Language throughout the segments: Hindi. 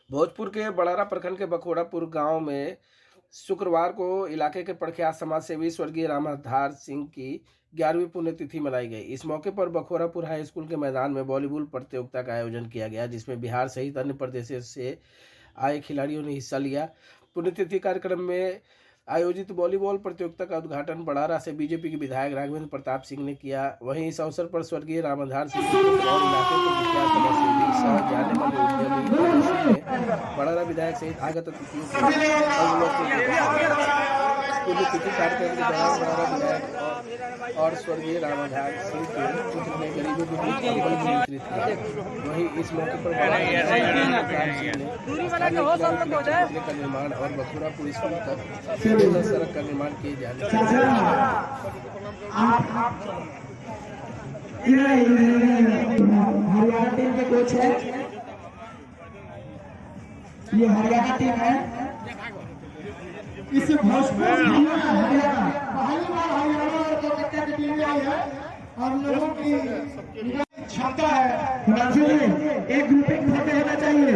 भोजपुर के बड़ारा प्रखंड के बखोरापुर गांव में शुक्रवार को इलाके के प्रख्यात समाज सेवी स्वर्गीय रामाधार सिंह की 11वीं पुण्यतिथि मनाई गई। इस मौके पर बखोरापुर हाई स्कूल के मैदान में वॉलीबॉल प्रतियोगिता का आयोजन किया गया, जिसमें बिहार सहित अन्य प्रदेशों से आए खिलाड़ियों ने हिस्सा लिया। पुण्यतिथि कार्यक्रम में आयोजित वॉलीबॉल प्रतियोगिता का उद्घाटन बड़ारा से बीजेपी के विधायक राघवेंद्र प्रताप सिंह ने किया। वहीं इस अवसर पर स्वर्गीय रामाधार सिंह और इलाके के मुखिया समाजसेवी सह जाने वाले उद्यमी बड़ारा विधायक सहित आगत अतिथियों पुण्यतिथि कार्यक्रम के दौरान बड़ारा विधायक और स्वर्गीय रामाधार सिंह के पुत्र ने गरीबों को वितरित किया। वहीं इस मौके पर का निर्माण और बखोरापुर स्कूल तक सड़क का निर्माण किए जाने हरियाणा टीम के कोच है। ये हरियाणा टीम है। इस भोजपुर हरियाणा पहली बार हरियाणा और कोलकाता की टीम आई है और लोगों की क्षमता है। हिमांशु जी एक ग्रुपिंग फोटो होना चाहिए।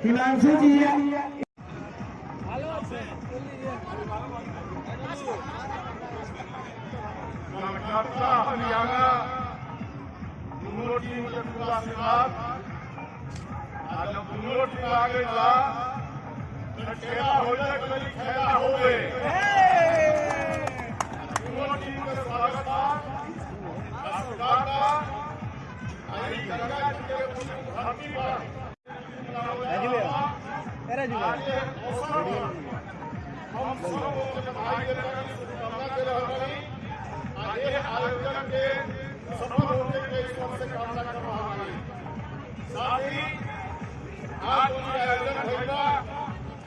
हिमांशु जी हरियाणा दोनों टीम के पूरा आशीर्वाद आज दोनों टीम आगे जा खेला हो जाए, कोई खेला हो गए दोनों टीम का स्वागत हम सब भाई शुभकामना दे रहे हैं। आयोजन के सफल होने के ईश्वर से कामना कर रहा है। साथ ही आज आयोजन होगा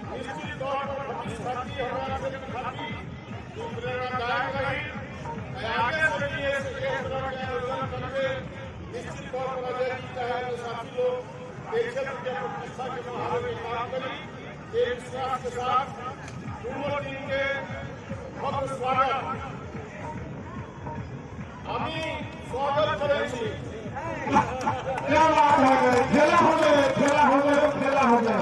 निश्चित तौर पर प्रतिस्पर्धी हमारा खाती जो प्रेरणादायक रही आगे से भी इस तरह के आयोजन करके निश्चित तौर पर अजय जी चाहे तो साथी लोग क्षेत्र के प्रतिष्ठा के बढ़ावे में काम करें। एक विश्वास के साथ दोनों टीम के भव्य स्वागत আমি স্বাগত করেছি। খেলা হবে খেলা হবে খেলা হবে খেলা হবে।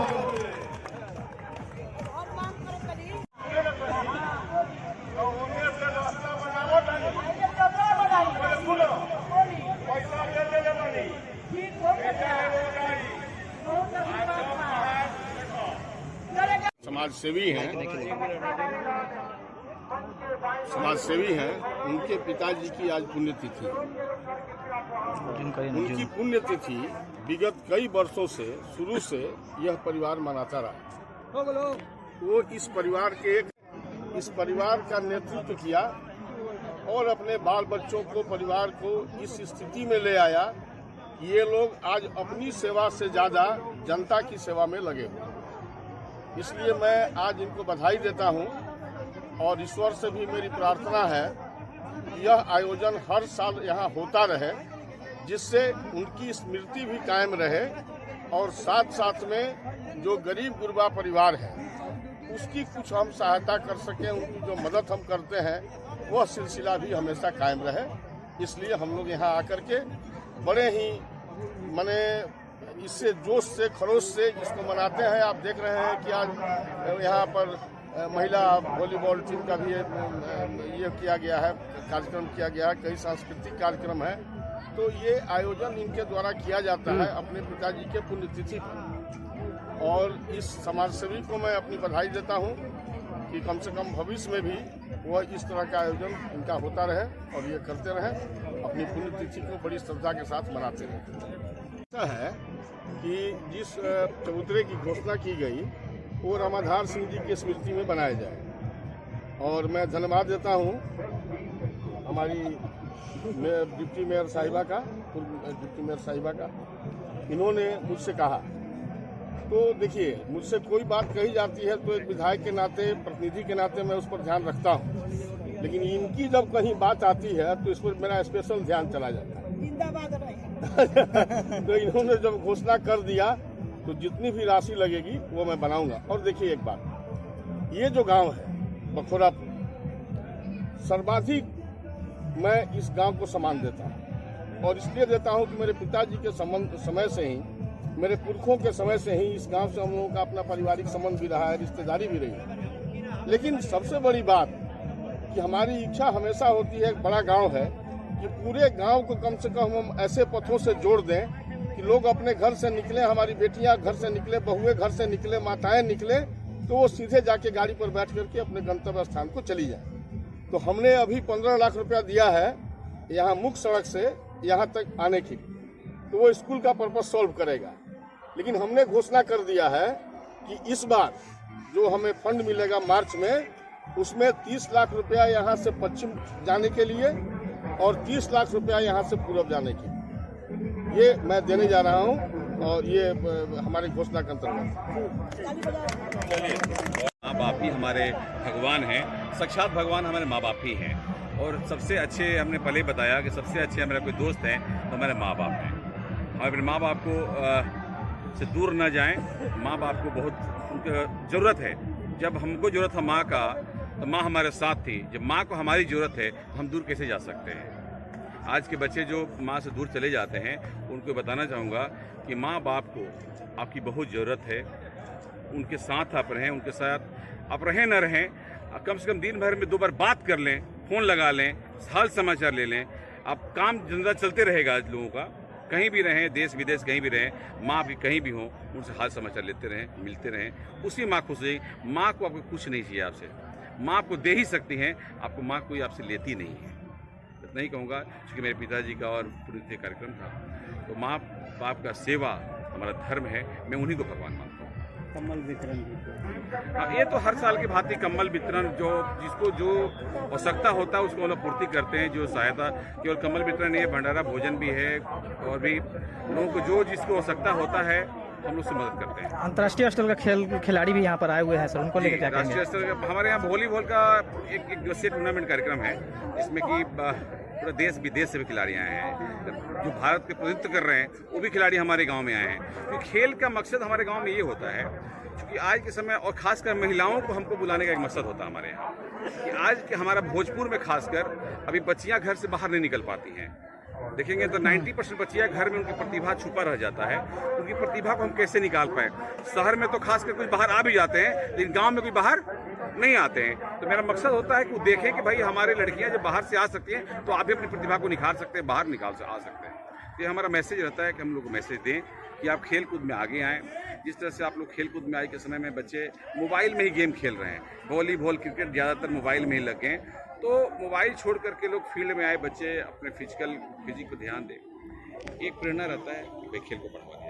समाजसेवी हैं, उनके पिताजी की आज पुण्यतिथि। उनकी पुण्यतिथि विगत कई वर्षों से शुरू से यह परिवार मनाता रहा। वो इस परिवार का नेतृत्व किया और अपने बाल बच्चों को, परिवार को इस स्थिति में ले आया कि ये लोग आज अपनी सेवा से ज्यादा जनता की सेवा में लगे हुए। इसलिए मैं आज इनको बधाई देता हूँ और ईश्वर से भी मेरी प्रार्थना है कि यह आयोजन हर साल यहाँ होता रहे, जिससे उनकी स्मृति भी कायम रहे और साथ साथ में जो गरीब गुरबा परिवार है उसकी कुछ हम सहायता कर सकें, उनकी जो मदद हम करते हैं वह सिलसिला भी हमेशा कायम रहे। इसलिए हम लोग यहाँ आकर के बड़े ही माने इससे जोश से खरोश से इसको मनाते हैं। आप देख रहे हैं कि आज यहाँ पर महिला वॉलीबॉल टीम का भी ये किया गया है, कार्यक्रम किया गया है, कई सांस्कृतिक कार्यक्रम है। तो ये आयोजन इनके द्वारा किया जाता है अपने पिताजी के पुण्यतिथि पर। और इस समाजसेवी को मैं अपनी बधाई देता हूँ कि कम से कम भविष्य में भी वह इस तरह का आयोजन इनका होता रहे और ये करते रहे, अपनी पुण्यतिथि को बड़ी श्रद्धा के साथ मनाते रहे। ऐसा है कि जिस चबूतरे की घोषणा की गई वो रामाधार सिंह जी की स्मृति में बनाया जाए और मैं धन्यवाद देता हूँ हमारी डिप्टी मेयर साहिबा का, डिप्टी मेयर साहिबा का। इन्होंने मुझसे कहा, तो देखिए मुझसे कोई बात कही जाती है तो एक विधायक के नाते, प्रतिनिधि के नाते मैं उस पर ध्यान रखता हूँ, लेकिन इनकी जब कहीं बात आती है तो इस पर मेरा स्पेशल ध्यान चला जाता है। तो इन्होंने जब घोषणा कर दिया तो जितनी भी राशि लगेगी वो मैं बनाऊंगा। और देखिए एक बात, ये जो गांव है बखोरापुर, सर्वाधिक मैं इस गांव को सम्मान देता हूं और इसलिए देता हूं कि मेरे पिताजी के समय से ही मेरे पुरखों के समय से ही इस गांव से हम लोगों का अपना पारिवारिक संबंध भी रहा है, रिश्तेदारी भी रही। लेकिन सबसे बड़ी बात कि हमारी इच्छा हमेशा होती है, एक बड़ा गांव है, कि पूरे गांव को कम से कम हम ऐसे पथों से जोड़ दें कि लोग अपने घर से निकले, हमारी बेटियां घर से निकले, बहुएं घर से निकले, माताएं निकले, तो वो सीधे जाके गाड़ी पर बैठ करके अपने गंतव्य स्थान को चली जाए। तो हमने अभी 15 लाख रुपया दिया है यहाँ मुख्य सड़क से यहाँ तक आने की, तो वो स्कूल का पर्पस सॉल्व करेगा। लेकिन हमने घोषणा कर दिया है कि इस बार जो हमें फंड मिलेगा मार्च में, उसमें 30 लाख रुपया यहाँ से पश्चिम जाने के लिए और 30 लाख रुपया यहाँ से पूर्व जाने के, ये मैं देने जा रहा हूँ और ये हमारी घोषणा का अंतर्गत। माँ बाप ही हमारे भगवान हैं, साक्षात भगवान हमारे माँ बाप ही हैं। और सबसे अच्छे, हमने पहले ही बताया कि सबसे अच्छे मेरा कोई दोस्त है तो हमारे माँ बाप हैं। हम अपने माँ बाप को से दूर न जाएं। माँ बाप को बहुत ज़रूरत है। जब हमको ज़रूरत है माँ का, तो माँ हमारे साथ थी। जब माँ को हमारी ज़रूरत है तो हम दूर कैसे जा सकते हैं। आज के बच्चे जो माँ से दूर चले जाते हैं, उनको बताना चाहूँगा कि माँ बाप को आपकी बहुत ज़रूरत है। उनके साथ आप रहें, उनके साथ आप रहें न रहें, कम से कम दिन भर में 2 बार बात कर लें, फ़ोन लगा लें, हाल समाचार ले लें। आप काम धंधा चलते रहेगा आज लोगों का, कहीं भी रहें, देश विदेश कहीं भी रहें, माँ भी कहीं भी हो, उनसे हाल समाचार लेते रहें, मिलते रहें। उसी माँ खुश रही। माँ को आपको कुछ नहीं चाहिए आपसे, माँ आपको दे ही सकती हैं, आपको माँ कोई आपसे लेती नहीं है। इतना ही कहूँगा, क्योंकि मेरे पिताजी का और पुण्य कार्यक्रम था, तो माँ बाप का सेवा हमारा धर्म है। मैं उन्हीं को भगवान मानता हूँ। कम्बल वितरण भी, हाँ, ये तो हर साल की भांति कम्बल वितरण, जो जिसको जो आवश्यकता होता है उसको हम लोग पूर्ति करते हैं। जो सहायता, केवल कम्बल वितरण नहीं है, भंडारा भोजन भी है, और भी लोगों को जो जिसको आवश्यकता होता है हम लोग से मदद करते हैं। अंतर्राष्ट्रीय स्तर का खिलाड़ी भी यहाँ पर आए हुए हैं सर, उनको लेकर क्या कहेंगे? राष्ट्रीय स्तर का हमारे यहाँ वॉलीबॉल का एक दिवसीय टूर्नामेंट कार्यक्रम है, जिसमें कि पूरा देश विदेश से भी खिलाड़ी आए हैं। जो भारत के प्रतिनिधित्व कर रहे हैं वो भी खिलाड़ी हमारे गांव में आए हैं। क्योंकि खेल का मकसद हमारे गांव में ये होता है, क्योंकि आज के समय, और खासकर महिलाओं को हमको बुलाने का एक मकसद होता है हमारे यहाँ, कि आज के हमारा भोजपुर में खासकर अभी बच्चियाँ घर से बाहर नहीं निकल पाती हैं। देखेंगे तो 90% बच्चियाँ घर में, उनकी प्रतिभा छुपा रह जाता है। उनकी प्रतिभा को हम कैसे निकाल पाए। शहर में तो खासकर कुछ बाहर आ भी जाते हैं, लेकिन गांव में कोई बाहर नहीं आते हैं। तो मेरा मकसद होता है कि वो देखें कि भाई हमारे लड़कियां जब बाहर से आ सकती हैं, तो आप भी अपनी प्रतिभा को निखार सकते हैं, बाहर निकाल से आ सकते हैं। ये हमारा मैसेज रहता है कि हम लोग को मैसेज दें कि आप खेल कूद में आगे आएँ। जिस तरह से आप लोग खेल कूद में आए के समय में बच्चे मोबाइल में ही गेम खेल रहे हैं, वॉलीबॉल, क्रिकेट ज़्यादातर मोबाइल में ही लग गए, तो मोबाइल छोड़ करके लोग फील्ड में आए, बच्चे अपने फिजिक को ध्यान दें। एक प्रेरणा रहता है कि भाई खेल को बढ़ावा दें।